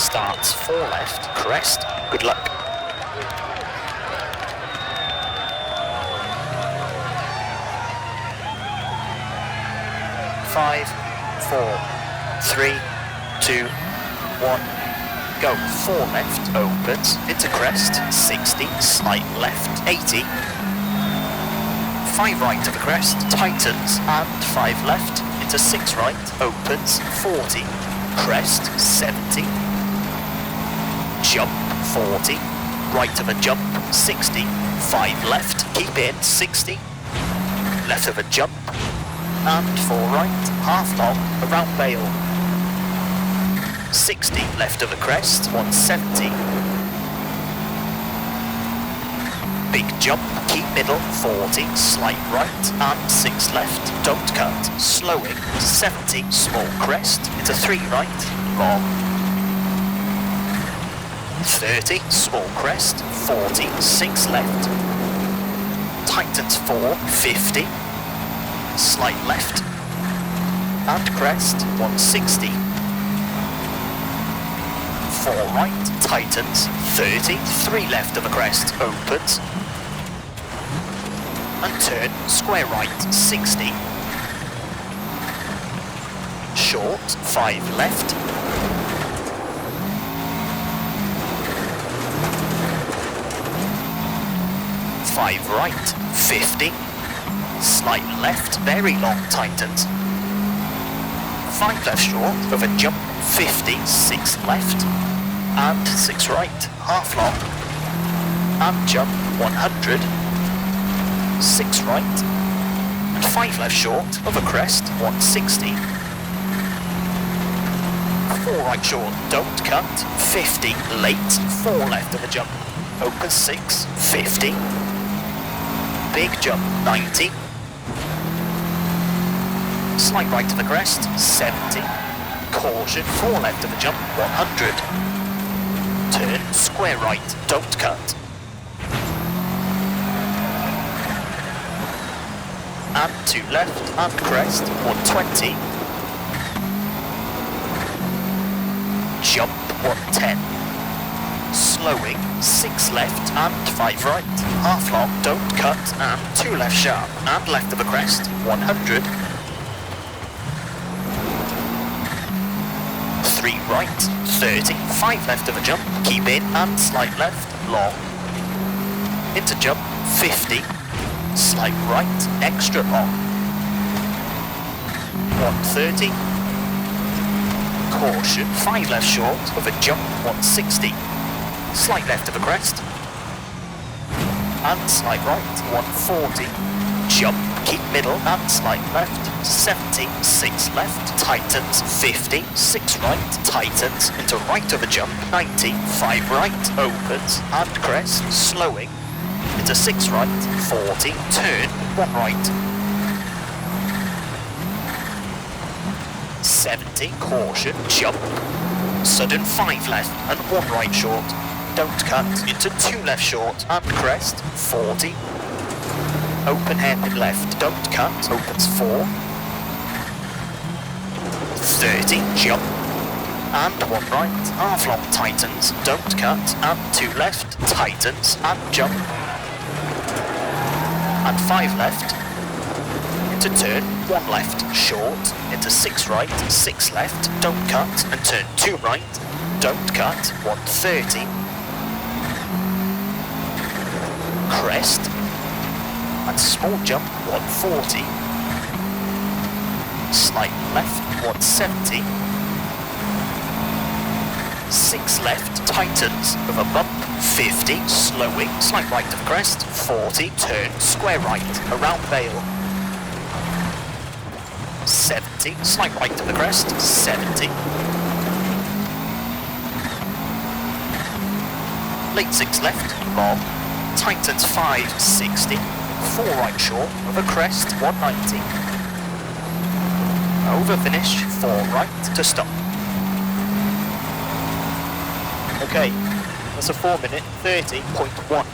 starts 4 left, crest, good luck. Five, 4, 3, 2, 1, go. 4 left, opens, into crest, 60, slight left, 80. 5 right to the crest, tightens, and 5 left, into 6 right, opens, 40, crest, 70, jump, 40, right of a jump, 60, 5 left, keep in, 60, left of a jump, and 4 right, half long, around Bale, 60, left of a crest, 170, big jump, keep middle, 40, slight right, and 6 left, don't cut, slowing, 70, small crest, into 3 right, long, 30, small crest, 40, 6 left, tightens 4, 50, slight left, and crest, 160, 4 right, tightens, 30, 3 left of a crest, opens, and turn, square right, 60, short, 5 left, five right, 50, slight left, very long, tightens, 5 left short, of a jump, 50, 6 left, and 6 right, half long, and jump, 100, 6 right, and 5 left short, of a crest, 160, 4 right short, don't cut, 50, late, 4 left of a jump, open 6, 50, big jump, 90, slight right to the crest, 70, caution, 4 left of a jump, 100, turn, square right, don't cut, and 2 left, and crest, 120, jump, 110, slowing, 6 left, and 5 right, half long, don't cut, and 2 left sharp, and left of a crest, 100, 3 right, 30, 5 left of a jump, keep in, and slight left, long, into jump, 50, slight right, extra long, 130, caution, 5 left short, of a jump, 160, slight left of a crest, and slight right, 140, jump, keep middle, and slight left, 70, 6 left, tightens, 50, 6 right, tightens, into right of a jump, 90, 5 right, opens, and crest, slowing, into 6 right, 40, turn, 1 right, 70, caution, jump, sudden 5 left, and 1 right short, don't cut, into 2 left short, and crest, 40, open hairpin left, don't cut, opens 4, 30, jump, and 1 right, half long, tightens, don't cut, and 2 left, tightens, and jump, and 5 left, into turn, 1 left, short, into 6 right, 6 left, don't cut, and turn 2 right, don't cut, 130, crest, and small jump, 140, slight left, 170, 6 left, tightens, of a bump, 50, slowing, slight right of crest, 40, turn, square right, around Bale, 70, slight right of the crest, 70, late 6 left, long, tightens 5, 60, 4 right short, of a crest, 190, over finish, 4 right to stop. Okay, that's a 4 minute 30.1.